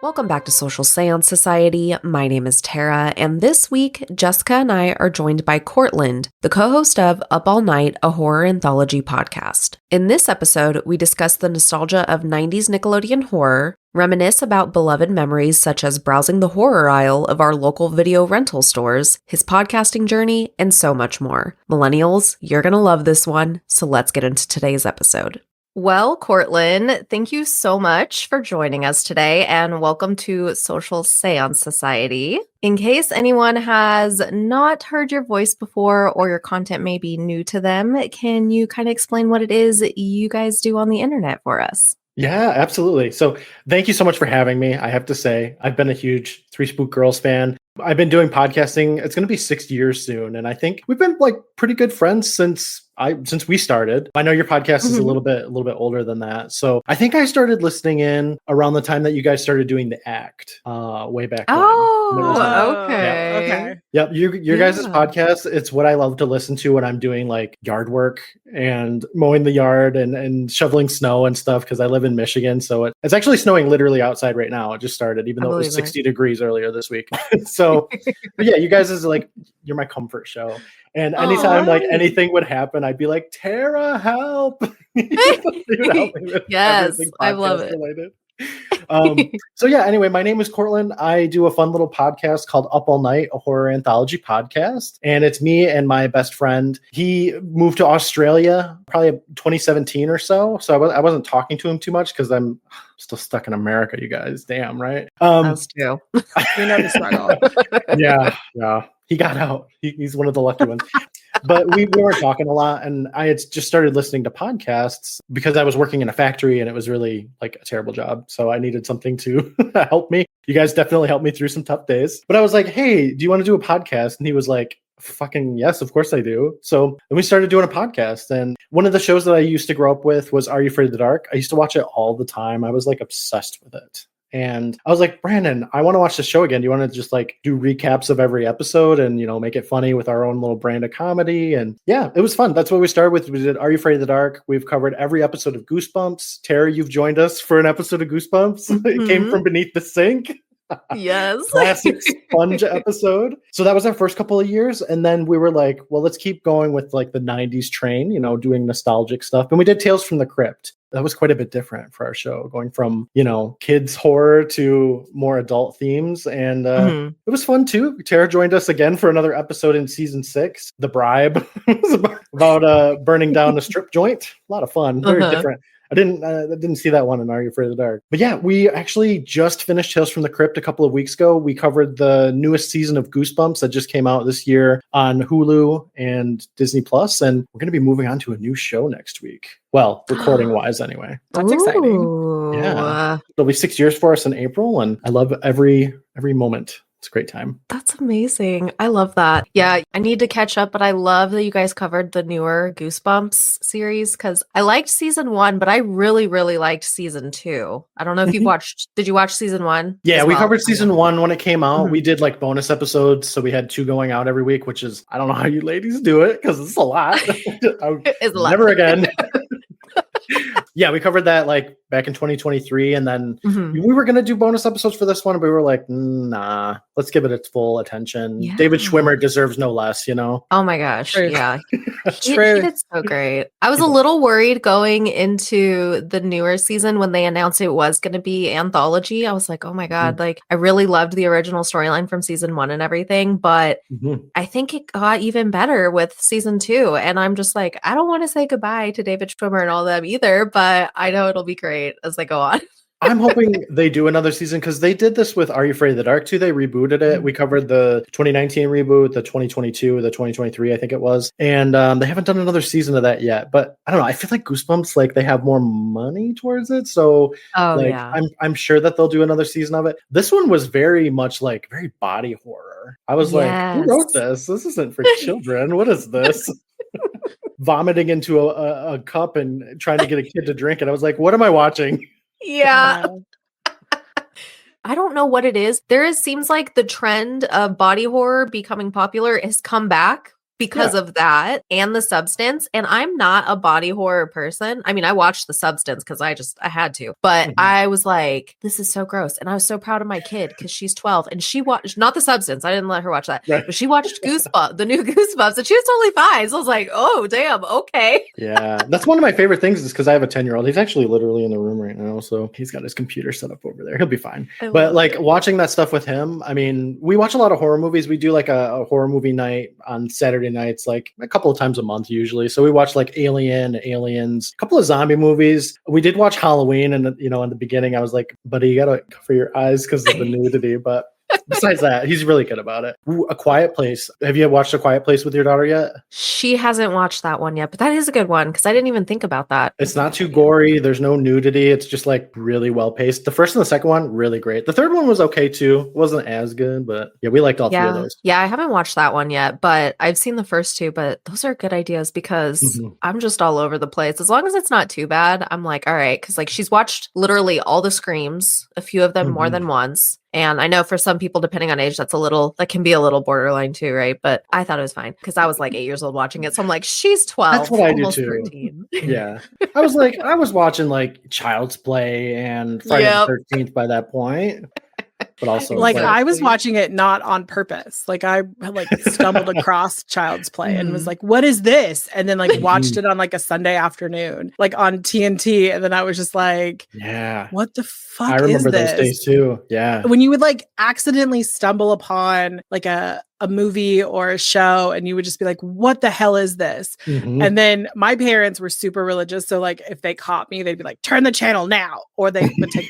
Welcome back to Social Seance Society. My name is Tara, and this week, Jessica and I are joined by Courtland, the co-host of Up All Night, a Horror Anthology Podcast. In this episode, we discuss the nostalgia of 90s Nickelodeon horror, reminisce about beloved memories such as browsing the horror aisle of our local video rental stores, his podcasting journey, and so much more. Millennials, you're going to love this one, so let's get into today's episode. Well, Courtland, thank you so much for joining us today and welcome to Social Seance Society. In case anyone has not heard your voice before or your content may be new to them, can you kind of explain what it is you guys do on the internet for us? Yeah, absolutely. So thank you so much for having me. I have to say, I've been a huge Three Spook Girls fan. I've been doing podcasting. It's going to be 6 years soon. And I think we've been like pretty good friends since we started. I know your podcast is a little bit older than that. So I think I started listening in around the time that you guys started doing the act way back then. Okay. Okay. Yep. Your guys' podcast, it's what I love to listen to when I'm doing like yard work and mowing the yard and shoveling snow and stuff because I live in Michigan. So it's actually snowing literally outside right now. It just started, even though it was 60 degrees earlier this week. So but yeah, you guys is like, you're my comfort show. And anytime like anything would happen, I'd be like, Tara, help. Yes, I love it. Related. So yeah, anyway, my name is Courtland. I do a fun little podcast called Up All Night, a Horror Anthology Podcast. And it's me and my best friend. He moved to Australia probably 2017 or so. So I wasn't talking to him too much because I'm still stuck in America, you guys. Damn, right? Us too. We know the struggle. Yeah. He got out. He's one of the lucky ones. But we weren't talking a lot. And I had just started listening to podcasts because I was working in a factory and it was really like a terrible job. So I needed something to help me. You guys definitely helped me through some tough days. But I was like, hey, do you want to do a podcast? And he was like, fucking yes, of course I do. So then we started doing a podcast. And one of the shows that I used to grow up with was Are You Afraid of the Dark? I used to watch it all the time. I was like obsessed with it. And I was like, Brandon, I want to watch the show again. Do you want to just like do recaps of every episode and, make it funny with our own little brand of comedy? And yeah, it was fun. That's what we started with. We did Are You Afraid of the Dark? We've covered every episode of Goosebumps. Tara, you've joined us for an episode of Goosebumps. It came from beneath the sink. Yes. Classic sponge episode. So that was our first couple of years. And then we were like, well, let's keep going with like the 90s train, doing nostalgic stuff. And we did Tales from the Crypt. That was quite a bit different for our show, going from, kids horror to more adult themes. And it was fun too. Tara joined us again for another episode in season 6, The Bribe. It was about burning down a strip joint. A lot of fun. Very different. I didn't see that one in Are You Afraid of the Dark? But yeah, we actually just finished Tales from the Crypt a couple of weeks ago. We covered the newest season of Goosebumps that just came out this year on Hulu and Disney Plus, and we're going to be moving on to a new show next week. Well, recording wise anyway. That's exciting. Yeah. It'll be 6 years for us in April, and I love every moment. It's a great time. That's amazing. I love that. Yeah, I need to catch up, but I love that you guys covered the newer Goosebumps series because I liked season 1, but I really, really liked season 2. I don't know if did you watch season 1? Yeah, we covered season 1 when it came out. We did like bonus episodes. So we had 2 going out every week, which is, I don't know how you ladies do it because it's a lot. It's a lot. Never again. Yeah, we covered that like back in 2023. And then we were going to do bonus episodes for this one, but we were like, nah, let's give it its full attention. Yeah. David Schwimmer deserves no less, Oh my gosh. True. Yeah. He did so great. I was a little worried going into the newer season when they announced it was going to be anthology. I was like, oh my God, like I really loved the original storyline from season 1 and everything, but I think it got even better with season 2. And I'm just like, I don't want to say goodbye to David Schwimmer and all them either, but I know it'll be great as they go on. I'm hoping they do another season because they did this with Are You Afraid of the Dark too? They rebooted it. We covered the 2019 reboot, the 2022, the 2023, I think it was. And they haven't done another season of that yet. But I don't know. I feel like Goosebumps, like they have more money towards it. So I'm sure that they'll do another season of it. This one was very much like very body horror. I was like, who wrote this? This isn't for children. What is this? Vomiting into a cup and trying to get a kid to drink it. I was like, what am I watching? Yeah. I don't know what it is. Seems like the trend of body horror becoming popular has come back because of that and the substance. And I'm not a body horror person. I mean, I watched the substance because I had to, but I was like, this is so gross. And I was so proud of my kid because she's 12 and she watched not the substance. I didn't let her watch that, but she watched Goosebumps, the new Goosebumps, and she was totally fine. So I was like, oh, damn. Okay. Yeah. That's one of my favorite things is because I have a 10-year-old. He's actually literally in the room right now. So he's got his computer set up over there. He'll be fine. But like watching that stuff with him, I mean, we watch a lot of horror movies. We do like a horror movie night on Saturday nights, like a couple of times a month usually. So we watch like Alien, Aliens, a couple of zombie movies. We did watch Halloween, and in the beginning I was like, buddy, you gotta cover your eyes because of the nudity. But besides that, he's really good about it. Ooh, A Quiet Place. Have you watched A Quiet Place with your daughter yet? She hasn't watched that one yet, but that is a good one because I didn't even think about that. It's not too gory. There's no nudity. It's just like really well paced. The first and the second one, really great. The third one was okay too. Wasn't as good, but yeah, we liked all three of those. Yeah, I haven't watched that one yet, but I've seen the first two, but those are good ideas because I'm just all over the place. As long as it's not too bad, I'm like, all right, because like she's watched literally all the Screams, a few of them more than once. And I know for some people, depending on age, that can be a little borderline too, right? But I thought it was fine because I was like 8 years old watching it. So I'm like, she's 12. That's what I do too. 13. Yeah. I was watching like Child's Play and Friday the 13th by that point. But also like I was watching it not on purpose. Like I stumbled across Child's Play and was like, what is this? And then like watched it on like a Sunday afternoon, like on TNT. And then I was just like, what the fuck I remember is this? those days too. Yeah. When you would like accidentally stumble upon like a movie or a show and you would just be like, what the hell is this? And then my parents were super religious. So like if they caught me, they'd be like, turn the channel now. Or they would take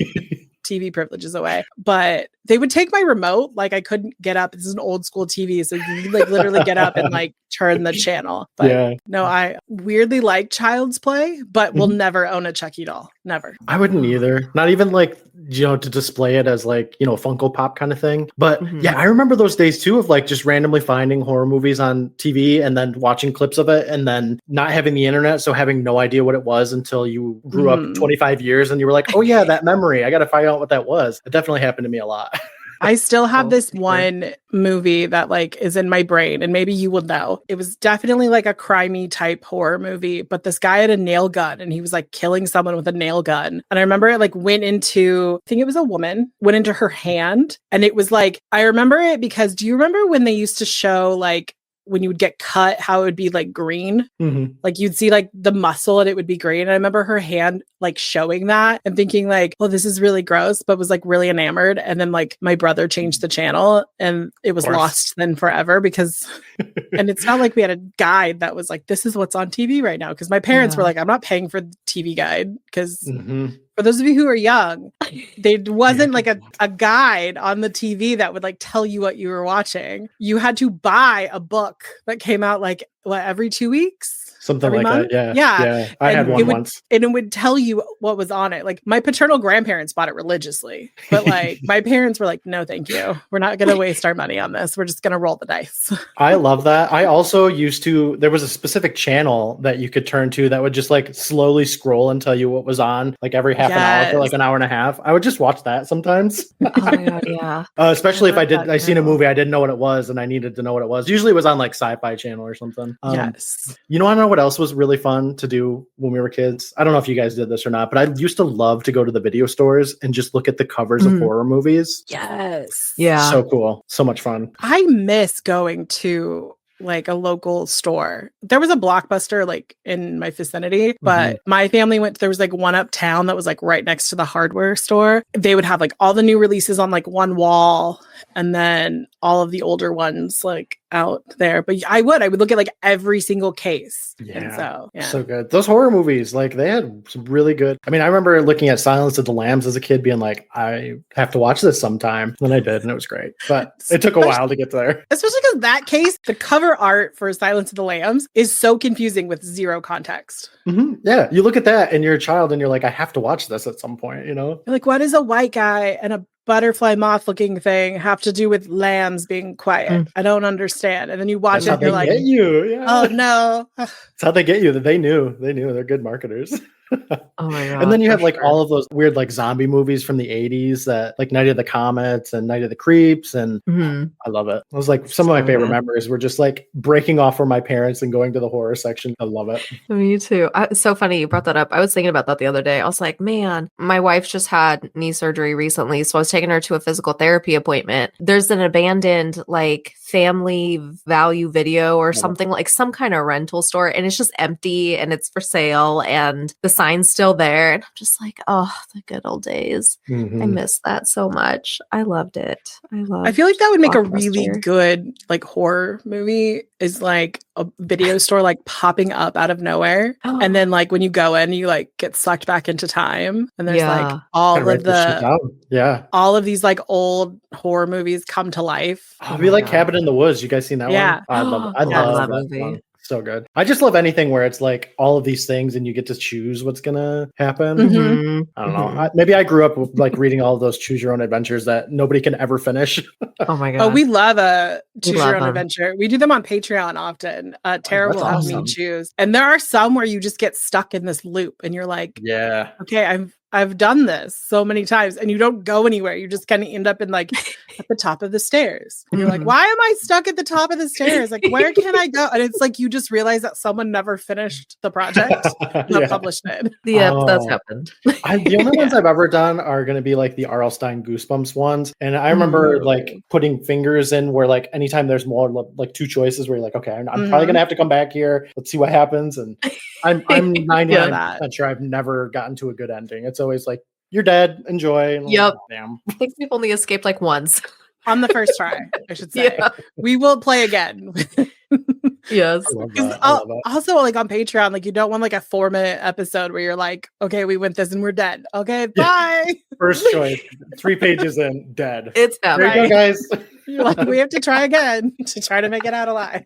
TV privileges away, but they would take my remote. Like I couldn't get up. This is an old school TV. So you like literally get up and like turn the channel. But no, I weirdly like Child's Play, but will never own a Chucky doll. Never. I wouldn't either. Not even like, to display it as like, Funko Pop kind of thing. But yeah, I remember those days too of like just randomly finding horror movies on TV and then watching clips of it and then not having the internet. So having no idea what it was until you grew up 25 years and you were like, oh yeah, that memory. I got to find out what that was. It definitely happened to me a lot. I still have this one movie that like is in my brain and maybe you will know. It was definitely like a crimey type horror movie, but this guy had a nail gun and he was like killing someone with a nail gun. And I remember it like went into, I think it was a woman, went into her hand. And it was like, I remember it because do you remember when they used to show like when you would get cut, how it would be like green, like you'd see like the muscle and it would be green. And I remember her hand like showing that and thinking like, oh, this is really gross, but was like really enamored. And then like my brother changed the channel and it was lost then forever because, and it's not like we had a guide that was like, this is what's on TV right now. Cause my parents were like, I'm not paying for the TV guide because for those of you who are young, there wasn't like a guide on the TV that would like tell you what you were watching. You had to buy a book that came out like every 2 weeks? Something like month? that. Yeah. I had one once. And it would tell you what was on it. Like my paternal grandparents bought it religiously, but like my parents were like, no, thank you. We're not going to waste our money on this. We're just going to roll the dice. I love that. I also there was a specific channel that you could turn to that would just like slowly scroll and tell you what was on like every half an hour for like an hour and a half. I would just watch that sometimes. Oh my God, yeah. Especially if I seen a movie, I didn't know what it was and I needed to know what it was. Usually it was on like Sci-Fi Channel or something. Yes. I don't know what else was really fun to do when we were kids. I don't know if you guys did this or not, but I used to love to go to the video stores and just look at the covers of horror movies. Yes. Yeah. So cool. So much fun. I miss going to like a local store. There was a Blockbuster like in my vicinity, but my family there was like one uptown that was like right next to the hardware store. They would have like all the new releases on like one wall and then all of the older ones like out there. But I would look at like every single case. Yeah. So good. Those horror movies, like they had some really good. I mean, I remember looking at Silence of the Lambs as a kid being like, I have to watch this sometime. And I did, and it was great. But it took a while to get there. Especially because that case, the cover art for Silence of the Lambs is so confusing with zero context. Yeah. You look at that and you're a child and you're like, I have to watch this at some point, You're like, what does a white guy and a butterfly moth looking thing have to do with lambs being quiet? I don't understand. And then you watch it and you're like, get you. Yeah. Oh no. That's how they get you. They knew. They're good marketers. Oh my God. And then you have like all of those weird like zombie movies from the 80s that like Night of the Comets and Night of the Creeps. And I love it. It was like some of my favorite memories were just like breaking off from my parents and going to the horror section. I love it. Me too. It's so funny you brought that up. I was thinking about that the other day. I was like, man, my wife just had knee surgery recently. So I was taking her to a physical therapy appointment. There's an abandoned like family value video or something, like some kind of rental store, and it's just empty and it's for sale and the sign's still there. And I'm just like, oh, the good old days. I miss that so much. I loved it. I feel like that would make a really good like horror movie, is like a video store like popping up out of nowhere. And then like when you go in, you like get sucked back into time. And there's like all of these like old horror movies come to life. It'd be like Cabin in the Woods. You guys seen that one? I love it. I love that movie. So good. I just love anything where it's like all of these things and you get to choose what's gonna happen. I don't know. Maybe I grew up with like reading all of those choose your own adventures that nobody can ever finish. Oh my God. Oh, we love a choose your own adventure. We do them on Patreon often. Tara will help me choose. And there are some where you just get stuck in this loop and you're like, okay, I've done this so many times, and you don't go anywhere. You just kind of end up in like at the top of the stairs. And you're like, why am I stuck at the top of the stairs? Like, where can I go? And it's like, you just realize that someone never finished the project, not published it. That's happened. The only ones I've ever done are going to be like the R.L. Stein Goosebumps ones. And I remember like putting fingers in where like anytime there's more like two choices where you're like, okay, I'm probably going to have to come back here. Let's see what happens. And I'm 99% sure I've never gotten to a good ending. It's always like, you're dead, enjoy. And damn. I think we've only escaped like once. On the first try, I should say. We will play again. Yes. Also, like on Patreon, like you don't want like a 4-minute episode where you're like, okay, we went this and we're dead. Okay, bye. First choice, 3 pages in, dead. It's there you go, guys. You're like, we have to try again to try to make it out alive.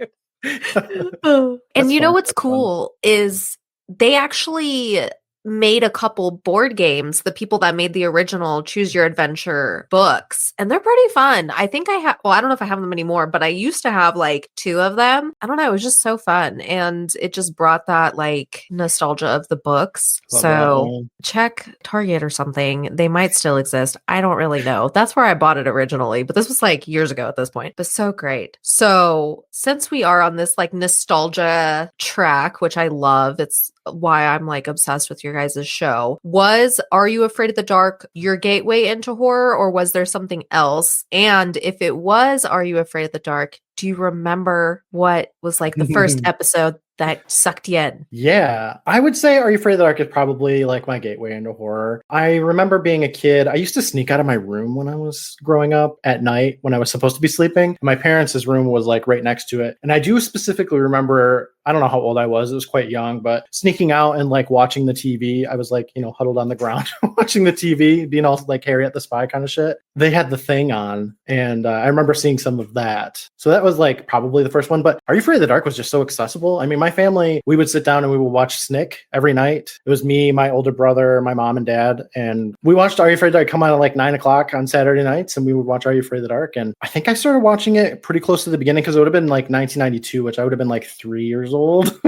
And you know what's cool is they actually made a couple board games, the people that made the original Choose Your Adventure books, and they're pretty fun. I think I have, well, I don't know if I have them anymore, but I used to have like 2 of them. I don't know, it was just so fun, and it just brought that like nostalgia of the books. So check Target or something. They might still exist. I don't really know. That's where I bought it originally, but this was like years ago at this point, but so great. So since we are on this like nostalgia track, which I love, it's why I'm like obsessed with your guys' show. Was Are You Afraid of the Dark your gateway into horror, or was there something else? And if it was Are You Afraid of the Dark, do you remember what was like the first episode that sucked you in? Yeah, I would say Are You Afraid of the Dark is probably like my gateway into horror. I remember being a kid. I used to sneak out of my room when I was growing up at night when I was supposed to be sleeping. My parents' room was like right next to it. And I do specifically remember, I don't know how old I was. It was quite young, but sneaking out and like watching the TV. I was like, huddled on the ground watching the TV, being all like Harriet the Spy kind of shit. They had The Thing on, and I remember seeing some of that. So that was like probably the first one. But Are You Afraid of the Dark was just so accessible. I mean, my family, we would sit down and we would watch Snick every night. It was me, my older brother, my mom and dad. And we watched Are You Afraid of the Dark come on at like 9:00 on Saturday nights. And we would watch Are You Afraid of the Dark. And I think I started watching it pretty close to the beginning because it would have been like 1992, which I would have been like 3 years old.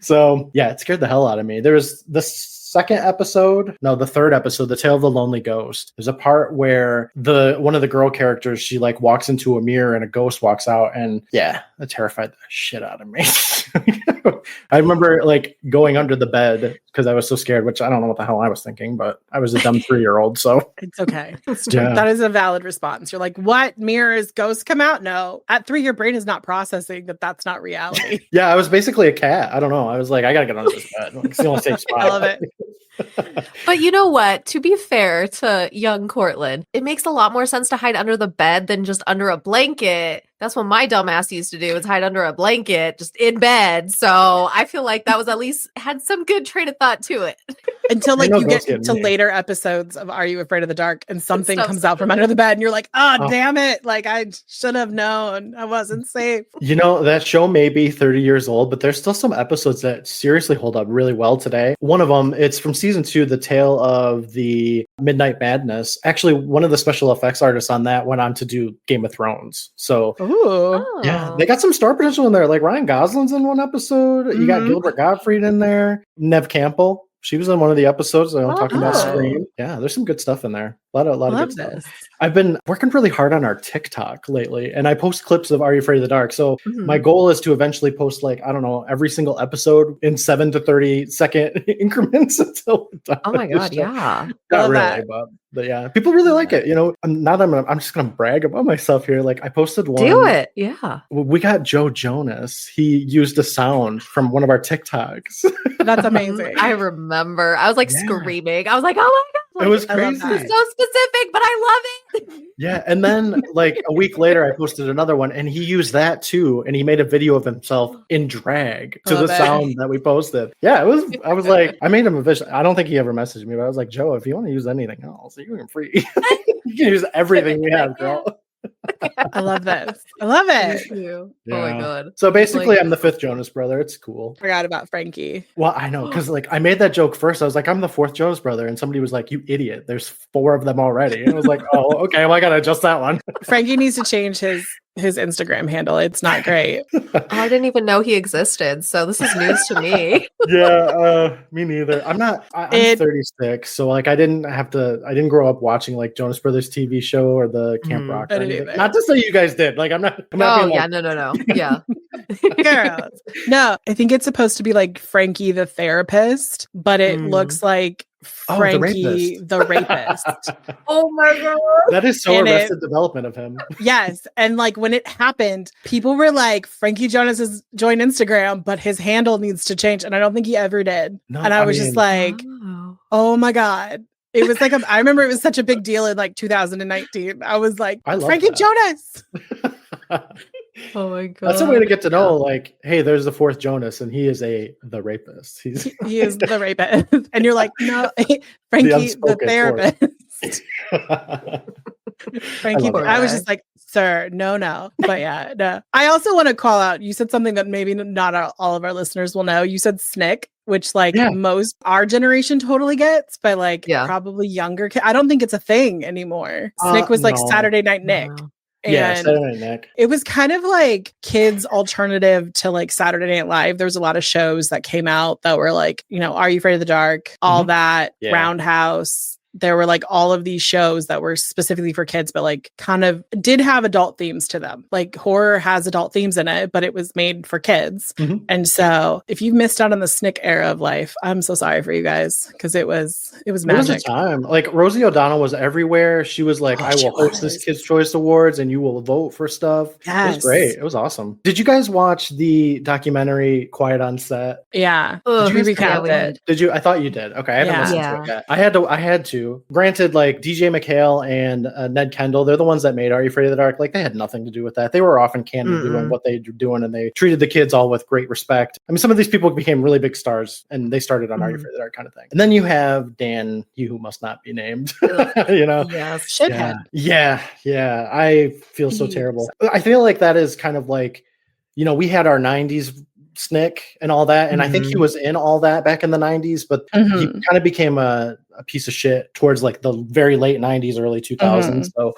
So yeah, it scared the hell out of me. There was the third episode, The Tale of the Lonely Ghost. There's a part where one of the girl characters, she like walks into a mirror and a ghost walks out, and yeah, that terrified the shit out of me. I remember like going under the bed because I was so scared, which I don't know what the hell I was thinking, but I was a dumb 3-year-old, so it's okay. That is a valid response. You're like, what? Mirrors, ghosts come out? No. At 3, your brain is not processing that that's not reality. Yeah, I was basically a cat. I don't know. I was like, I gotta get under this bed. It's the only safe spot. I love it. But you know what? To be fair to young Courtland, it makes a lot more sense to hide under the bed than just under a blanket. That's what my dumbass used to do, is hide under a blanket just in bed. So I feel like that was at least had some good train of thought to it. Until like you get to later episodes of Are You Afraid of the Dark and something comes out from under the bed and you're like, oh, damn it. Like I should have known I wasn't safe. That show may be 30 years old, but there's still some episodes that seriously hold up really well today. One of them, it's from season 2, The Tale of the Midnight Madness. Actually, one of the special effects artists on that went on to do Game of Thrones. So yeah, they got some star potential in there. Like Ryan Gosling's in one episode. You got Gilbert Gottfried in there. Nev Campbell. She was in one of the episodes talking about Oh. Scream. Yeah, there's some good stuff in there. A lot of Love good stuff. this. I've been working really hard on our TikTok lately, and I post clips of Are You Afraid of the Dark? So my goal is to eventually post, like, I don't know, every single episode in 7 to 30 second increments until we're done. Oh my God, yeah. Not Love really, that. but yeah, people really like it. You know, I'm just gonna brag about myself here. Like, I posted one. Do it. Yeah. We got Joe Jonas. He used a sound from one of our TikToks. That's amazing. I remember. I was like screaming. I was like, oh my God. It was I love crazy. that. It's so specific, but I love it. Yeah, and then like a week later, I posted another one, and he used that too, and he made a video of himself in drag to the Love it. sound that we posted. Yeah, it was. I was like, I made him a vision. I don't think he ever messaged me, but I was like, Joe, if you want to use anything else, you can free. You can use everything we have, girl. I love this. I love it. Oh my God. So basically, Like- I'm the fifth Jonas brother. It's cool. Forgot about Frankie. Well, I know, because like I made that joke first. I was like, I'm the fourth Jonas brother, and somebody was like, "You idiot! There's 4 of them already." And I was like, "Oh, okay. Well, I gotta adjust that one." Frankie needs to change his Instagram handle. It's not great. I didn't even know he existed. So this is news to me. Yeah, me neither. I'm 36, so like I didn't grow up watching like Jonas Brothers TV show or the Camp Rock. I or didn't anything. either. Not to say you guys did. Like I'm not Oh being yeah, like, no. Yeah. Girls. No, I think it's supposed to be like Frankie the therapist, but it looks like Frankie the rapist. Oh my God. that is so And Arrested Development of him. Yes. And like when it happened, people were like, Frankie Jonas has joined Instagram, but his handle needs to change. And I don't think he ever did. No, and I was just like, oh my God. It was like, I remember it was such a big deal in like 2019. I was like, I love Frankie that. Jonas. Oh my God. That's a way to get to know, like, hey, there's the 4th Jonas, and he is the rapist. He is the rapist. And you're like, no, Frankie the unspoken therapist. Frankie, love it. I was just like, sir, no. But yeah, no. I also want to call out, you said something that maybe not all of our listeners will know. You said Snick, which like most our generation totally gets, but like probably younger kids. I don't think it's a thing anymore. Snick was like Saturday Night Nick. No. And yeah, Saturday Night Nick. It was kind of like kids' alternative to like Saturday Night Live. There was a lot of shows that came out that were like, you know, Are You Afraid of the Dark? All that, Roundhouse. There were like all of these shows that were specifically for kids, but like kind of did have adult themes to them. Like horror has adult themes in it, but it was made for kids. And so if you missed out on the Snick era of life, I'm so sorry for you guys because it was magic. It was a time. Like Rosie O'Donnell was everywhere. She was like, I will host this Kids' Choice Awards and you will vote for stuff. Yes. It was great. It was awesome. Did you guys watch the documentary Quiet on Set? Yeah. Ugh, Did you recap it? Did you? I thought you did. Okay. I haven't listened to it yet. I had to. Granted, like DJ McHale and Ned Kendall, they're the ones that made Are You Afraid of the Dark? Like they had nothing to do with that. They were off in Canada doing what they were doing, and they treated the kids all with great respect. I mean, some of these people became really big stars, and they started on Are You Afraid of the Dark kind of thing. And then you have Dan, who must not be named. You know, Shithead. Yeah. I feel so terrible. I feel like that is kind of like, you know, we had our 90s Snick and all that, and I think he was in all that back in the 90s, but he kind of became a piece of shit towards like the very late 90s, early 2000s. So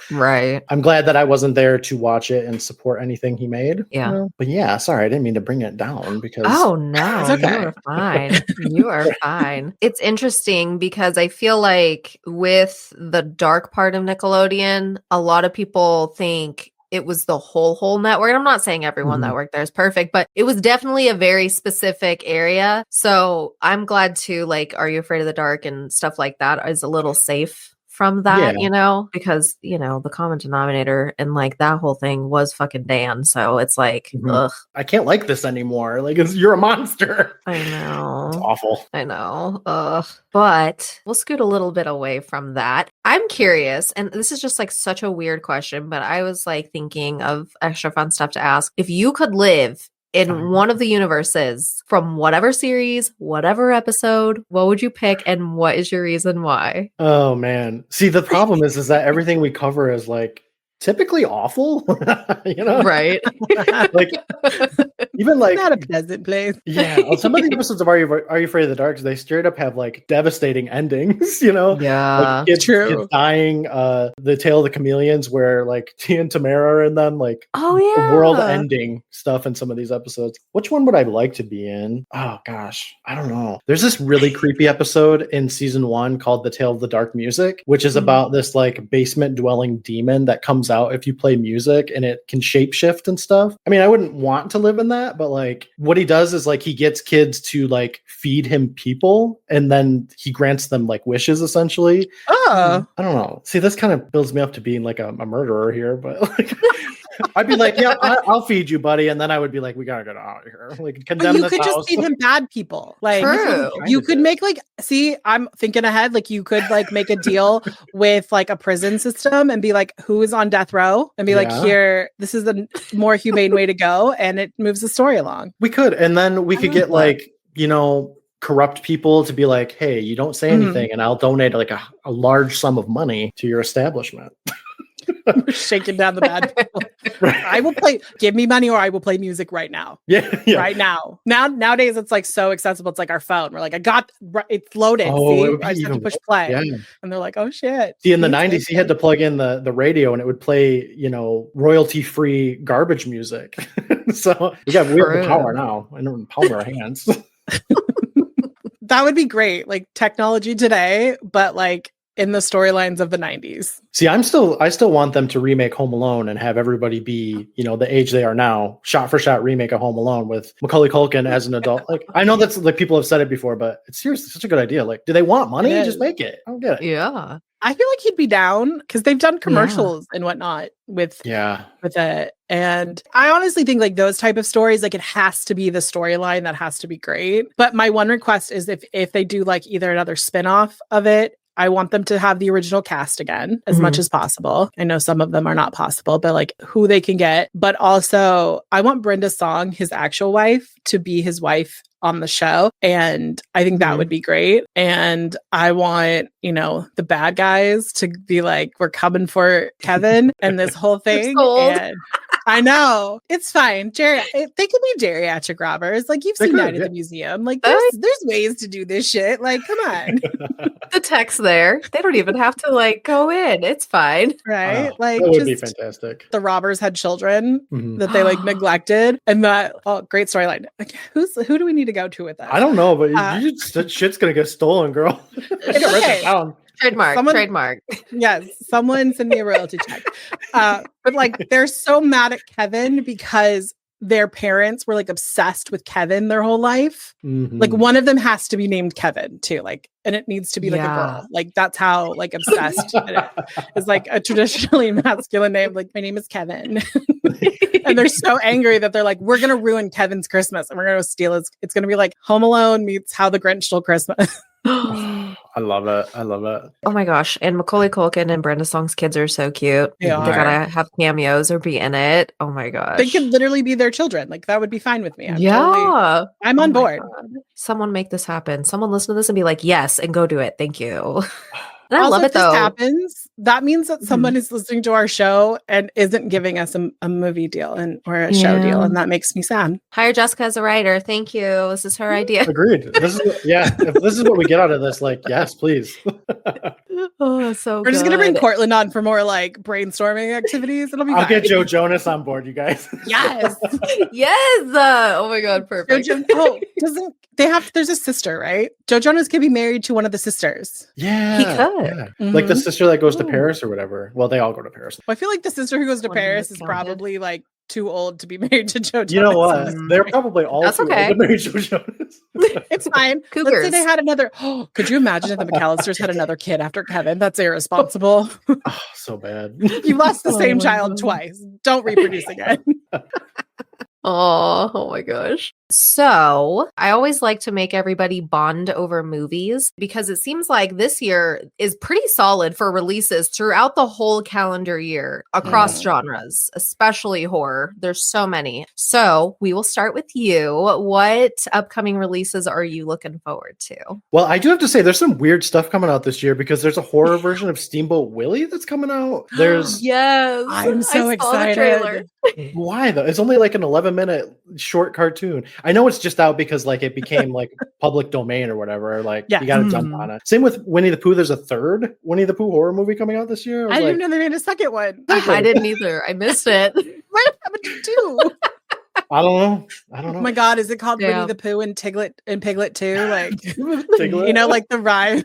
I'm glad that I wasn't there to watch it and support anything he made. But yeah, sorry, I didn't mean to bring it down because no, you are fine. You are fine. It's interesting because I feel like with the dark part of Nickelodeon, a lot of people think it was the whole network. I'm not saying everyone that worked there is perfect, but it was definitely a very specific area. So I'm glad to like, Are You Afraid of the Dark and stuff like that is a little safe from that, you know, because, you know, the common denominator and like that whole thing was fucking Dan. So it's like, ugh. I can't like this anymore. Like you're a monster. I know. It's awful. I know. Ugh. But we'll scoot a little bit away from that. I'm curious, and this is just like such a weird question, but I was like thinking of extra fun stuff to ask. If you could live in one of the universes from whatever series, whatever episode, what would you pick and what is your reason why? Oh man. See, the problem is that everything we cover is like typically awful, you know? Right. Like Even like not a pleasant place. Yeah, on some of the episodes of Are You Afraid of the Dark, they straight up have like devastating endings, Yeah, like kids dying. The Tale of the Chameleons, where like Tia and Tamara are in them, like world ending stuff in some of these episodes. Which one would I like to be in? Oh gosh, I don't know. There's this really creepy episode in season 1 called The Tale of the Dark Music, which is about this like basement dwelling demon that comes out if you play music, and it can shapeshift and stuff. I mean, I wouldn't want to live in that, but like what he does is like he gets kids to like feed him people, and then he grants them like wishes essentially. I don't know. See, this kind of builds me up to being like a murderer here, but like I'd be like, yeah, I'll feed you, buddy, and then I would be like, we gotta get out of here. Like, condemn this house. You could just feed him bad people. Like, you could make like, see, I'm thinking ahead. Like, you could like make a deal with like a prison system and be like, who is on death row, and be like, here, this is the more humane way to go, and it moves the story along. We could, and then we could get like, corrupt people to be like, hey, you don't say anything, and I'll donate like a large sum of money to your establishment. We're shaking down the bad people. Right. I will play. Give me money, or I will play music right now. Yeah. Right now. Nowadays, it's like so accessible. It's like our phone. We're like, it's loaded. See, I just have to push play, and they're like, oh shit. See, in the '90s, he had to plug in the radio, and it would play, royalty-free garbage music. So we got weird power now, and in the palm of our hands. That would be great, like technology today, but like in the storylines of the 90s. See, I still want them to remake Home Alone and have everybody be, the age they are now, shot for shot remake of Home Alone with Macaulay Culkin as an adult. Like, I know that's like people have said it before, but it's seriously such a good idea. Like, do they want money? Just make it. I don't get it. Yeah. I feel like he'd be down because they've done commercials and whatnot with it. And I honestly think like those type of stories, like it has to be the storyline that has to be great. But my one request is if they do like either another spinoff of it, I want them to have the original cast again as much as possible. I know some of them are not possible, but like who they can get. But also I want Brenda Song, his actual wife, to be his wife on the show. And I think that would be great. And I want, the bad guys to be like, we're coming for Kevin and this whole thing. And I know. It's fine. They could be geriatric robbers. Like you've seen that at the museum. Like there's ways to do this shit. Like, come on. The tech's there. They don't even have to like go in. It's fine. Right? Like that would be fantastic. The robbers had children that they like neglected. And that great storyline. Like, who do we need to go to with that? I don't know, but shit's gonna get stolen, girl. It's okay. Trademark. Yes, someone send me a royalty check. But like, they're so mad at Kevin because their parents were like obsessed with Kevin their whole life. Like one of them has to be named Kevin too. Like, and it needs to be like a girl. Like that's how like obsessed it is. Like a traditionally masculine name. Like my name is Kevin. And they're so angry that they're like, we're going to ruin Kevin's Christmas and we're going to steal his. It's going to be like Home Alone meets How the Grinch Stole Christmas. I love it. Oh my gosh. And Macaulay Culkin and Brenda Song's kids are so cute. They gotta have cameos or be in it. Oh my gosh. They could literally be their children. Like that would be fine with me. I'm on board. God. Someone make this happen. Someone listen to this and be like, yes, and go do it. Thank you. And I love it though. If this happens, that means that someone is listening to our show and isn't giving us a movie deal or a show deal, and that makes me sad. Hire Jessica as a writer. Thank you. This is her idea. Agreed. If this is what we get out of this, like, yes, please. We're just gonna bring Courtland on for more like brainstorming activities. It'll be I'll get Joe Jonas on board, you guys. Yes. Yes. Oh my God, perfect. There's a sister, right? Joe Jonas can be married to one of the sisters. Yeah. He could. Yeah. Like the sister that goes to Paris or whatever. Well, they all go to Paris. Well, I feel like the sister who goes to Paris is probably like too old to be married to Joe Jonas. You know what? They're probably all too old to marry Joe Jonas. It's fine. Cougars. Let's say they had another. Could you imagine if the McAllisters had another kid after Kevin? That's irresponsible. So bad. You lost the same child twice. Don't reproduce again. Oh my gosh. So I always like to make everybody bond over movies because it seems like this year is pretty solid for releases throughout the whole calendar year across genres, especially horror. There's so many. So we will start with you. What upcoming releases are you looking forward to? Well, I do have to say there's some weird stuff coming out this year because there's a horror version of Steamboat Willie that's coming out. There's Yes. I'm so excited. Trailer. Why though? It's only like an 11-minute short cartoon. I know it's just out because like it became like public domain or whatever. Like you got to jump on it. Same with Winnie the Pooh. There's a third Winnie the Pooh horror movie coming out this year. I didn't know they made a second one. I didn't either. I missed it. What happened to two? I don't know. Oh my God, is it called Winnie the Pooh and Tiglet and Piglet too? Like Tiglet? You know, like the rhyme.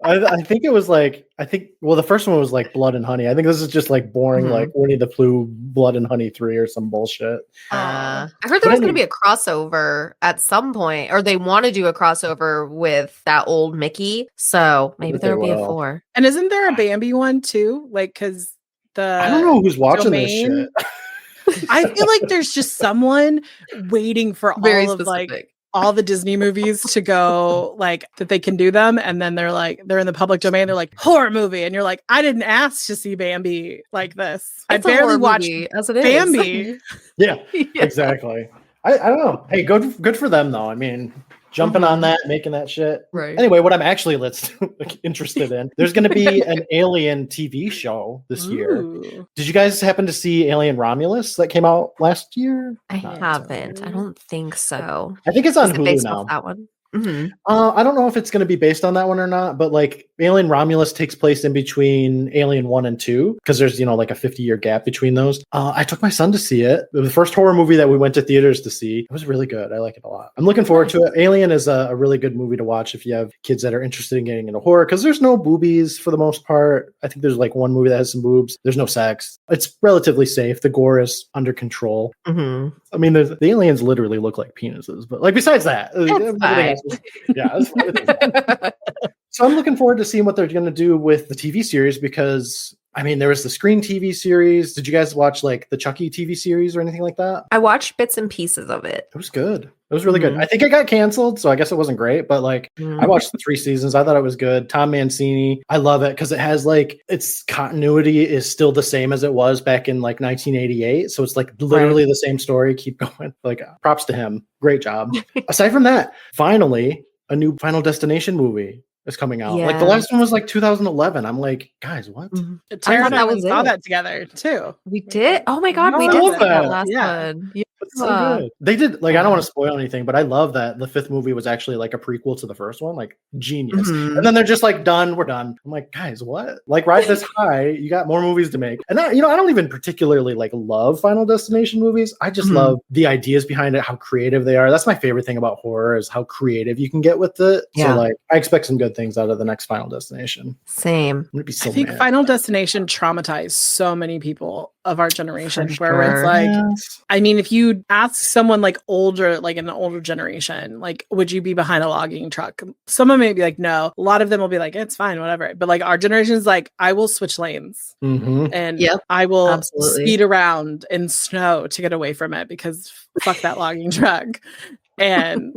I think it was like the first one was like Blood and Honey. I think this is just like boring like Winnie the Pooh Blood and Honey 3 or some bullshit. I heard there was going to be a crossover at some point, or they want to do a crossover with that old Mickey. So maybe there'll be a 4. And isn't there a Bambi one too? Like, because I don't know who's watching this shit. I feel like there's just someone waiting for all the Disney movies to go like that they can do them, and then they're in the public domain. They're like horror movie, and you're like, I didn't ask to see Bambi like this. I barely watched as it is. Bambi. Yeah, exactly. I don't know. Hey, good for them though. I mean, jumping on that, making that shit. Right. Anyway, what I'm actually interested in, there's going to be an Alien TV show this year. Did you guys happen to see Alien Romulus that came out last year? I haven't. I don't think so. I think it's on Hulu now. That one. I don't know if it's going to be based on that one or not, but like Alien Romulus takes place in between Alien 1 and 2 because there's, like a 50-year gap between those. I took my son to see it. It was the first horror movie that we went to theaters to see. It was really good. I like it a lot. I'm looking forward to it. Alien is a really good movie to watch if you have kids that are interested in getting into horror because there's no boobies for the most part. I think there's like one movie that has some boobs. There's no sex. It's relatively safe. The gore is under control. I mean, the aliens literally look like penises, but like besides that, so I'm looking forward to seeing what they're going to do with the TV series because I mean, there was the Screen TV series. Did you guys watch like the Chucky TV series or anything like that? I watched bits and pieces of it. It was good. It was really good. I think it got canceled, so I guess it wasn't great, but like I watched the 3 seasons. I thought it was good. Tom Mancini. I love it because it has like its continuity is still the same as it was back in like 1988. So it's like literally the same story. Keep going. Like props to him. Great job. Aside from that, finally, a new Final Destination movie is coming out. Like the last one was like 2011. I'm like, guys, what? Tara and I saw that together too. We did. Oh my God, we did that last one. It's so good. They did like I don't want to spoil anything, but I love that the 5th movie was actually like a prequel to the first one. Like genius. And then they're just like done. We're done. I'm like, guys, what? Like ride this high. You got more movies to make. And I don't even particularly like love Final Destination movies. I just love the ideas behind it, how creative they are. That's my favorite thing about horror is how creative you can get with it. So like I expect some good things out of the next Final Destination. Same. I'm gonna be so I think mad. Final Destination traumatized so many people of our generation where it's like, I mean, if you ask someone like older, like in an older generation, like, would you be behind a logging truck? Someone may be like, no. A lot of them will be like, it's fine, whatever. But like our generation is like, I will switch lanes and I will speed around in snow to get away from it because fuck that logging truck. And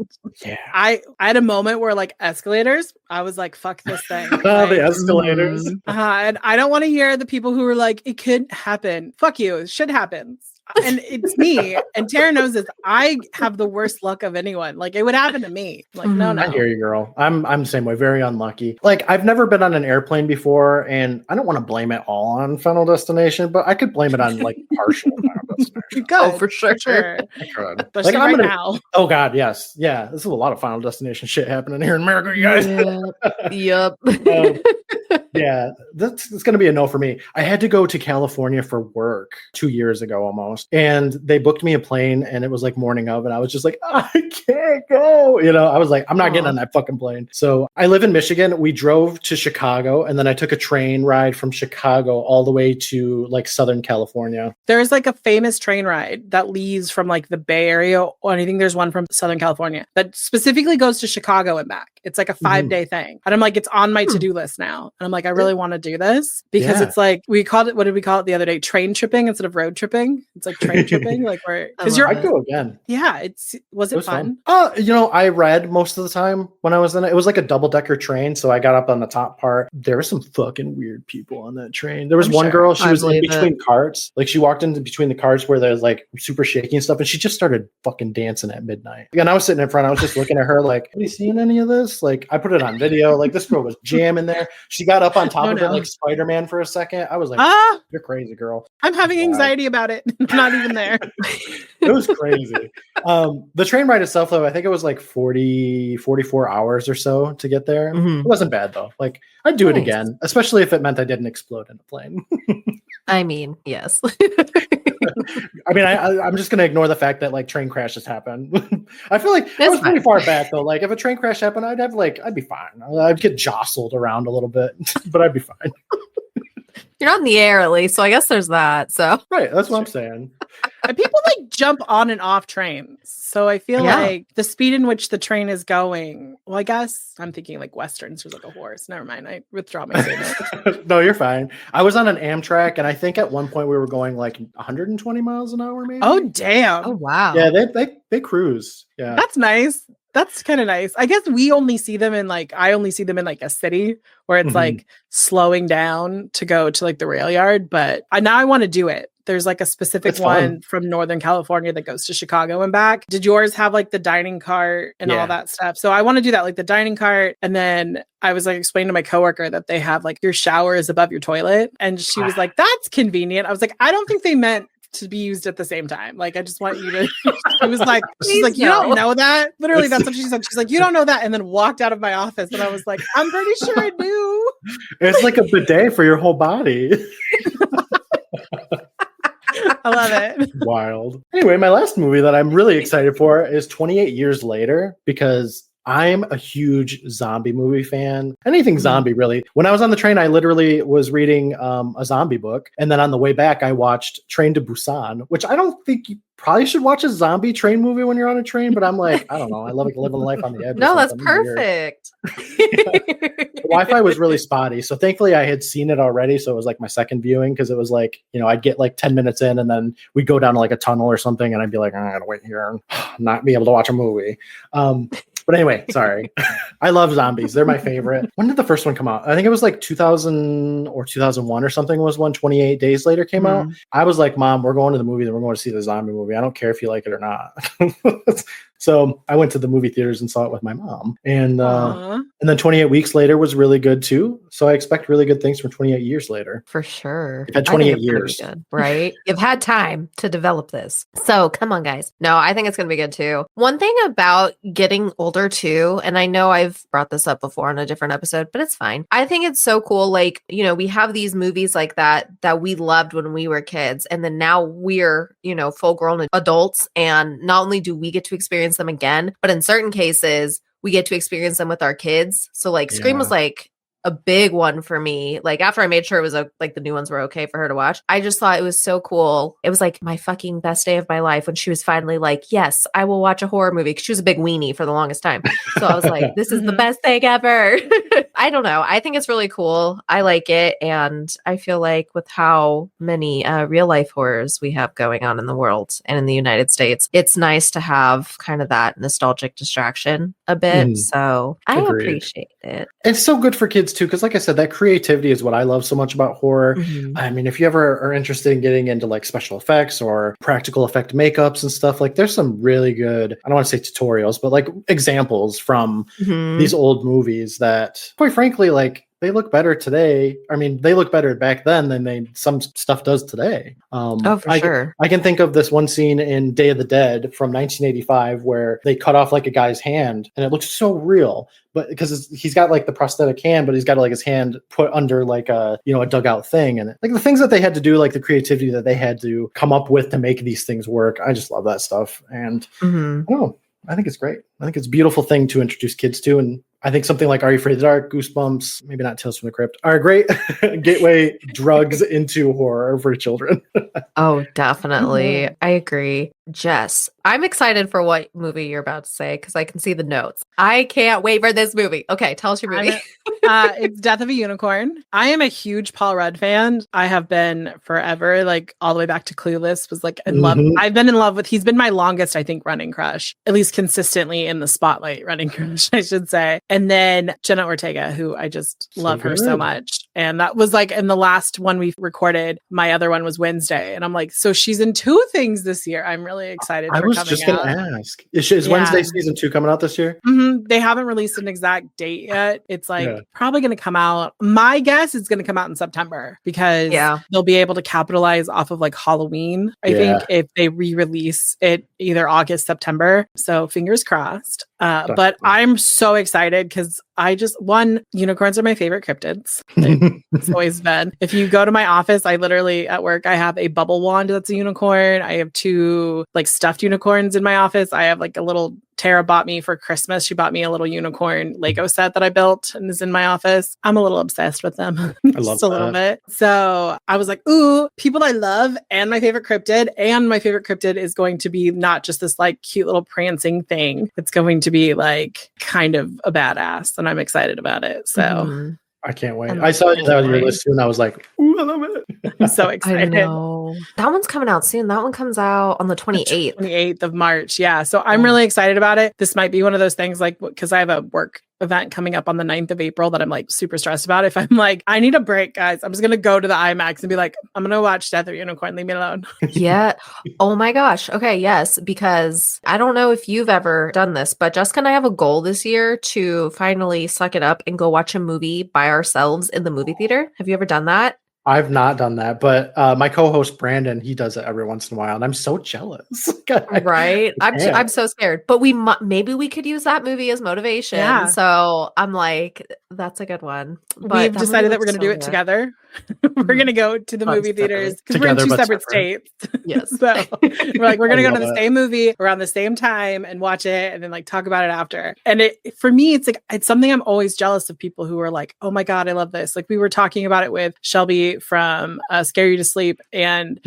I had a moment where like escalators, I was like, fuck this thing. The escalators. And I don't want to hear the people who were like, it could happen. Fuck you. Shit happens. And it's me. And Tara knows this. I have the worst luck of anyone. Like it would happen to me. Like, no. I hear you, girl. I'm the same way. Very unlucky. Like I've never been on an airplane before, and I don't want to blame it all on Final Destination, but I could blame it on like partial Final Destination. Go for sure. I could. Especially like, now. Oh God, yes. Yeah. This is a lot of Final Destination shit happening here in America, you guys. Yep. Yeah, it's going to be a no for me. I had to go to California for work 2 years ago almost, and they booked me a plane, and it was like morning of, and I was just like, I can't go. I was like, I'm not getting on that fucking plane. So I live in Michigan. We drove to Chicago, and then I took a train ride from Chicago all the way to like Southern California. There's like a famous train ride that leaves from like the Bay Area, or I think there's one from Southern California that specifically goes to Chicago and back. It's like a 5-day thing. And I'm like, it's on my to-do list now. And I'm like, I really want to do this because it's like, we called it, what did we call it the other day? Train tripping instead of road tripping. It's like train tripping. Like where, because I'd go again. Yeah. Was it fun? I read most of the time when I was in it. It was like a double-decker train. So I got up on the top part. There were some fucking weird people on that train. There was one girl, she was in between carts. Like she walked into between the carts where there's like super shaky and stuff. And she just started fucking dancing at midnight. And I was sitting in front. I was just looking at her like, have you seen any of this? Like I put it on video. Like this girl was jamming there. She got up on top of it like Spider-Man for a second. I was like, you're crazy, girl. I'm having anxiety about it. I'm not even there. It was crazy. The train ride itself, though, I think it was like 44 hours or so to get there. It wasn't bad, though. Like, I'd do it again, especially if it meant I didn't explode in a plane. I mean, yes. I mean, I'm just going to ignore the fact that like train crashes happen. I feel like I was pretty far back, though. Like, if a train crash happened, I'd be fine. I'd get jostled around a little bit, but I'd be fine. You're not in the air, at least, so I guess there's that. So right, that's what I'm saying. And people like jump on and off trains, so I feel like the speed in which the train is going. Well, I guess I'm thinking like westerns. There's like a horse. Never mind. I withdraw my statement. No, you're fine. I was on an Amtrak, and I think at one point we were going like 120 miles an hour, maybe. Oh damn! Oh wow! Yeah, they cruise. Yeah, that's nice. That's kind of nice. I guess I only see them in like a city where it's like slowing down to go to like the rail yard. But now I want to do it. There's like a specific one from Northern California that goes to Chicago and back. Did yours have like the dining cart and all that stuff? So I want to do that, like the dining cart. And then I was like explaining to my coworker that they have like your shower is above your toilet. And she was like, that's convenient. I was like, I don't think they meant to be used at the same time. Like, I just want you to, it was like, she's like, you don't know that? Literally, that's what she said. She's like, you don't know that. And then walked out of my office. And I was like, I'm pretty sure I do. It's like a bidet for your whole body. I love it. Wild. Anyway, my last movie that I'm really excited for is 28 Years Later, because I'm a huge zombie movie fan. Anything zombie, really. When I was on the train, I literally was reading a zombie book. And then on the way back, I watched Train to Busan, which I don't think you probably should watch a zombie train movie when you're on a train. But I'm like, I don't know. I love living life on the edge. No, that's perfect. The Wi-Fi was really spotty. So thankfully, I had seen it already. So it was like my second viewing, because it was like, I'd get like 10 minutes in and then we'd go down to like a tunnel or something. And I'd be like, I gotta wait here and not be able to watch a movie. But anyway, sorry. I love zombies. They're my favorite. When did the first one come out? I think it was like 2000 or 2001 or something was when 28 Days Later came out. I was like, Mom, we're going to the movie. Then we're going to see the zombie movie. I don't care if you like it or not. So I went to the movie theaters and saw it with my mom. And then 28 Weeks Later was really good too. So I expect really good things from 28 Years Later. For sure. You've had 28 years. Good, right? You've had time to develop this. So come on, guys. No, I think it's going to be good too. One thing about getting older too, and I know I've brought this up before on a different episode, but it's fine. I think it's so cool. Like, we have these movies like that we loved when we were kids. And then now we're, full grown adults. And not only do we get to experience them again, but in certain cases we get to experience them with our kids. So like Scream was like a big one for me. Like after I made sure it was like the new ones were okay for her to watch, I just thought it was so cool. It was like my fucking best day of my life when she was finally like, yes, I will watch a horror movie, because she was a big weenie for the longest time. So I was like, this is the best thing ever. I don't know. I think it's really cool. I like it. And I feel like with how many real life horrors we have going on in the world and in the United States, it's nice to have kind of that nostalgic distraction a bit. So I appreciate it. It's so good for kids too, because like I said, that creativity is what I love so much about horror. I mean, if you ever are interested in getting into like special effects or practical effect makeups and stuff, like there's some really good, I don't want to say tutorials, but like examples from these old movies that, quite frankly, like they look better today. I mean, they look better back then than some stuff does today. For sure. I can think of this one scene in Day of the Dead from 1985 where they cut off like a guy's hand, and it looks so real. But because he's got like the prosthetic hand, but he's got like his hand put under like a dugout thing, and like the things that they had to do, like the creativity that they had to come up with to make these things work. I just love that stuff, and I don't know. I think it's great. I think it's a beautiful thing to introduce kids to. And I think something like Are You Afraid of the Dark, Goosebumps, maybe not Tales from the Crypt, are great gateway drugs into horror for children. Oh, definitely. I agree. Jess, I'm excited for what movie you're about to say because I can see the notes. I can't wait for this movie. Okay, tell us your movie. It's Death of a Unicorn. I am a huge Paul Rudd fan. I have been forever, like all the way back to Clueless, was like in love. I've been in love with, he's been my longest, I think, running crush, at least consistently in the spotlight running crush, I should say. And then Jenna Ortega, who I just love her so much. And that was like in the last one we recorded, my other one was Wednesday. And I'm like, so she's in 2 things this year. I'm really excited. I was just going to ask, is Wednesday season 2 coming out this year? They haven't released an exact date yet. It's like probably going to come out. My guess is going to come out in September because they'll be able to capitalize off of like Halloween. I think if they re-release it either August, September. So fingers crossed. But I'm so excited because unicorns are my favorite cryptids. It's always been. If you go to my office, I literally at work, I have a bubble wand that's a unicorn. I have 2 like stuffed unicorns in my office. I have like a little Tara bought me for Christmas. She bought me a little unicorn Lego set that I built and is in my office. I'm a little obsessed with them. I love just a little bit. So I was like, ooh, people I love and my favorite cryptid. And my favorite cryptid is going to be not just this like cute little prancing thing. It's going to be like kind of a badass. And I'm excited about it. So I can't wait. I saw that on your list too, and I was like, ooh, I love it. I'm so excited. I know. That one's coming out soon. That one comes out on the 28th. 28th of March. Yeah. So I'm really excited about it. This might be one of those things like, because I have a work event coming up on the 9th of April that I'm like super stressed about. If I'm like, I need a break, guys, I'm just going to go to the IMAX and be like, I'm going to watch Death of a Unicorn. Leave me alone. Yeah. Oh my gosh. Okay. Yes. Because I don't know if you've ever done this, but Jessica and I have a goal this year to finally suck it up and go watch a movie by ourselves in the movie theater. Have you ever done that? I've not done that, but my co-host Brandon, he does it every once in a while, and I'm so jealous. Right? I'm so scared. But maybe we could use that movie as motivation. Yeah. So I'm like, that's a good one. But we've decided that we're going to do it together. We're going to go to the movie theaters because we're in 2 separate states. Yes. So we're like, we're going to go to the same movie around the same time and watch it and then like talk about it after. And for me, it's like, it's something I'm always jealous of people who are like, oh my God, I love this. Like we were talking about it with Shelby from Scare You to Sleep and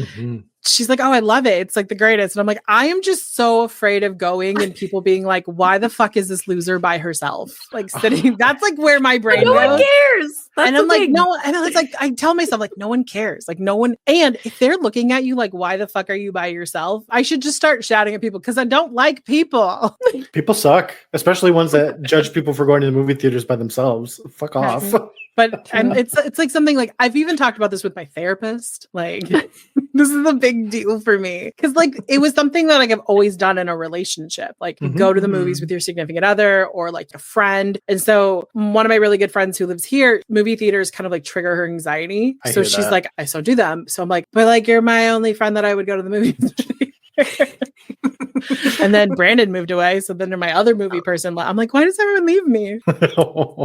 she's like, oh, I love it. It's like the greatest. And I'm like, I am just so afraid of going and people being like, why the fuck is this loser by herself? Like sitting, that's like where my brain goes. No one cares. That's and I'm like, no. And it's like, I tell myself like, no one cares. Like no one. And if they're looking at you like, why the fuck are you by yourself? I should just start shouting at people because I don't like people. People suck, especially ones that judge people for going to the movie theaters by themselves. Fuck off. But and it's like something like I've even talked about this with my therapist. Like this is a big deal for me because like it was something that like I've always done in a relationship. Like you go to the movies with your significant other or like a friend. And so one of my really good friends who lives here, movie theaters kind of like trigger her anxiety. So she's like, I so do them. So I'm like, but like you're my only friend that I would go to the movies. And then Brandon moved away. So then my other movie person, I'm like, why does everyone leave me?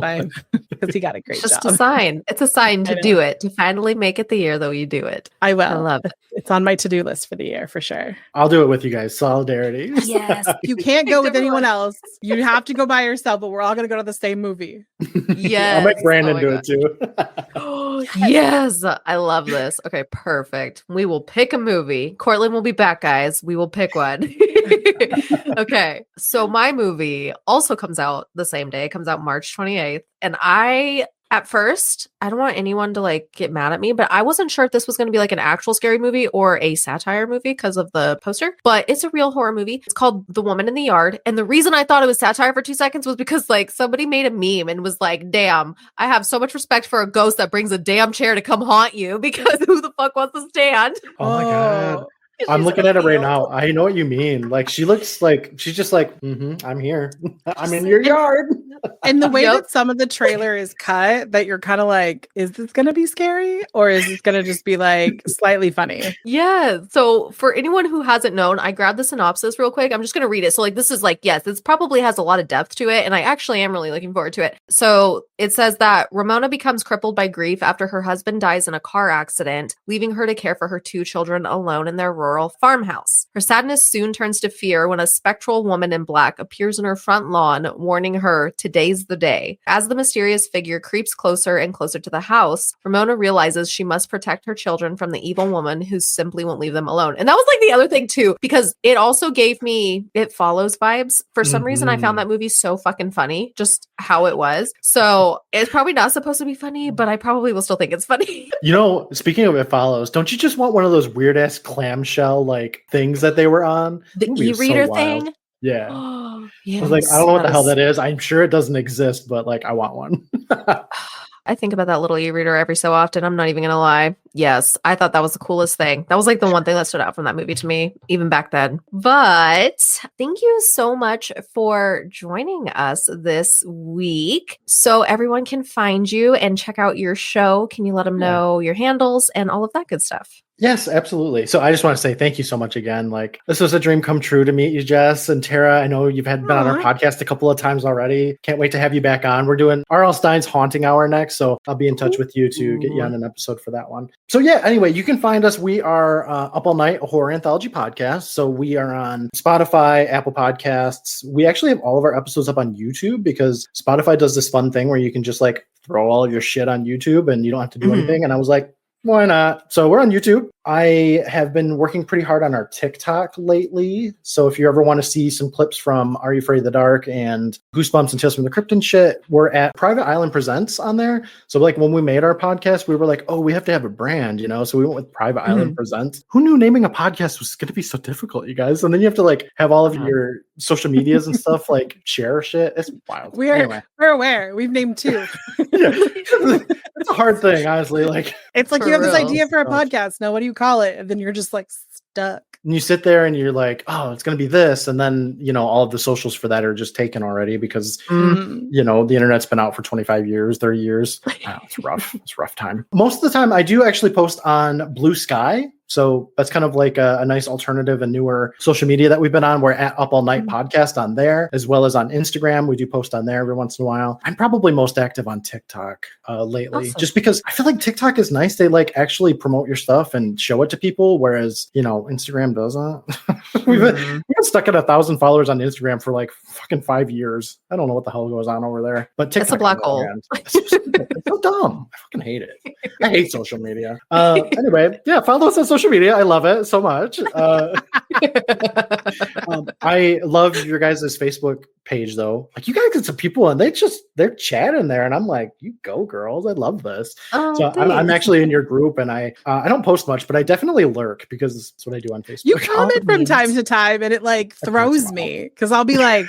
Fine. Because he got a great job. Just a sign. It's a sign to do it, to finally make it the year that you do it. I will. I love it. It's on my to-do list for the year for sure. I'll do it with you guys. Solidarity. Yes. You can't go with anyone else. You have to go by yourself, but we're all going to go to the same movie. Yes. I'll make Brandon do it too. Yes. I love this. Okay, perfect. We will pick a movie. Courtland will be back, guys. We will pick one. Okay. So my movie also comes out the same day. It comes out March 28th. And at first, I don't want anyone to like get mad at me, but I wasn't sure if this was going to be like an actual scary movie or a satire movie because of the poster, but it's a real horror movie. It's called The Woman in the Yard. And the reason I thought it was satire for 2 seconds was because like somebody made a meme and was like, damn, I have so much respect for a ghost that brings a damn chair to come haunt you because who the fuck wants to stand? Oh my God. I'm looking at it right now. I know what you mean. Like she looks like she's just like, I'm here. I'm in your yard. And the way that some of the trailer is cut, that you're kind of like, is this going to be scary or is this going to just be like slightly funny? Yeah. So for anyone who hasn't known, I grabbed the synopsis real quick. I'm just going to read it. So like, this is like, yes, this probably has a lot of depth to it. And I actually am really looking forward to it. So it says that Ramona becomes crippled by grief after her husband dies in a car accident, leaving her to care for her 2 children alone in their rural rural farmhouse. Her sadness soon turns to fear when a spectral woman in black appears in her front lawn, warning her, "Today's the day." As the mysterious figure creeps closer and closer to the house, Ramona realizes she must protect her children from the evil woman who simply won't leave them alone. And that was like the other thing too, because it also gave me It Follows vibes. For some reason, I found that movie so fucking funny, just how it was. So it's probably not supposed to be funny, but I probably will still think it's funny. You know, speaking of It Follows, don't you just want one of those weird ass clamshell like things that they were on? The e-reader thing? Yeah. Yes, I was like, I don't know what the hell that is. I'm sure it doesn't exist, but like, I want one. I think about that little e-reader every so often. I'm not even going to lie. Yes, I thought that was the coolest thing. That was like the one thing that stood out from that movie to me, even back then. But thank you so much for joining us this week. So everyone can find you and check out your show. Can you let them know your handles and all of that good stuff? Yes, absolutely. So I just want to say thank you so much again. Like, this was a dream come true to meet you, Jess and Tara. I know you've been on our podcast a couple of times already. Can't wait to have you back on. We're doing R.L. Stein's Haunting Hour next, so I'll be in touch with you to get you on an episode for that one. So yeah, anyway, you can find us. We are Up All Night, a horror anthology podcast. So we are on Spotify, Apple Podcasts. We actually have all of our episodes up on YouTube because Spotify does this fun thing where you can just like throw all of your shit on YouTube and you don't have to do anything. And I was like, why not? So we're on YouTube. I have been working pretty hard on our TikTok lately. So if you ever want to see some clips from Are You Afraid of the Dark and Goosebumps and Tales from the Crypt and shit, we're at Private Island Presents on there. So like when we made our podcast, we were like, oh, we have to have a brand, you know? So we went with Private Island Presents. Who knew naming a podcast was going to be so difficult, you guys? And then you have to like have all of your social medias and stuff like share shit. It's wild. We're aware. We've named two. It's a hard thing, honestly. Like, it's like you have this idea for a podcast. Now, what do you call it? And then you're just like stuck. And you sit there and you're like, oh, it's going to be this. And then, you know, all of the socials for that are just taken already because, you know, the internet's been out for 25 years, 30 years. It's rough. It's a rough time. Most of the time I do actually post on Blue Sky. So that's kind of like a nice alternative and newer social media that we've been on. We're at Up All Night Podcast on there, as well as on Instagram. We do post on there every once in a while. I'm probably most active on TikTok lately, just because I feel like TikTok is nice. They like actually promote your stuff and show it to people, whereas, you know, Instagram doesn't. We've been stuck at 1,000 followers on Instagram for like fucking 5 years. I don't know what the hell goes on over there, but TikTok, it's a black hole. It's so dumb. I fucking hate it. I hate social media. Anyway, yeah, follow us on social media. I love it so much. I love your guys' Facebook page though. Like, you guys get some people and they're chatting there and I'm like, you go girls. I love this. So I'm actually in your group and I don't post much, but I definitely lurk because that's what I do on Facebook. You comment from time to time and it like throws me because I'll be like,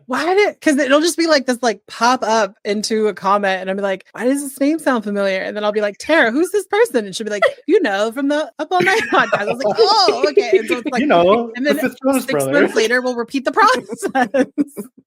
why did, because it'll just be like this like pop up into a comment and I'll be like, why does this name sound familiar? And then I'll be like, Tara, who's this person? And she'll be like, you know, from the Up All Night podcast. I was like, oh, okay. And so it's like, you know, and then 6 months later we'll repeat the process.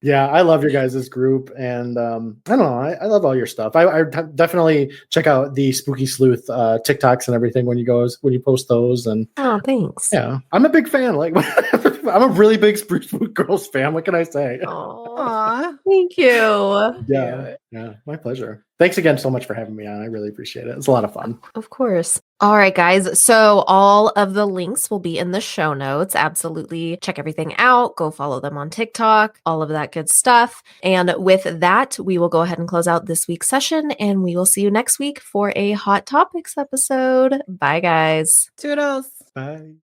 Yeah, I love your guys' group and I don't know, I love all your stuff. I definitely check out the Spooky Sleuth TikToks and everything when you post those. And oh, thanks. Yeah, I'm a big fan. Like, I'm a really big Spruce Spook Girls fan. What can I say? Aw, thank you. Yeah, my pleasure. Thanks again so much for having me on. I really appreciate it. It's a lot of fun. Of course. All right, guys. So all of the links will be in the show notes. Absolutely check everything out. Go follow them on TikTok, all of that good stuff. And with that, we will go ahead and close out this week's session and we will see you next week for a Hot Topics episode. Bye, guys. Toodles. Bye.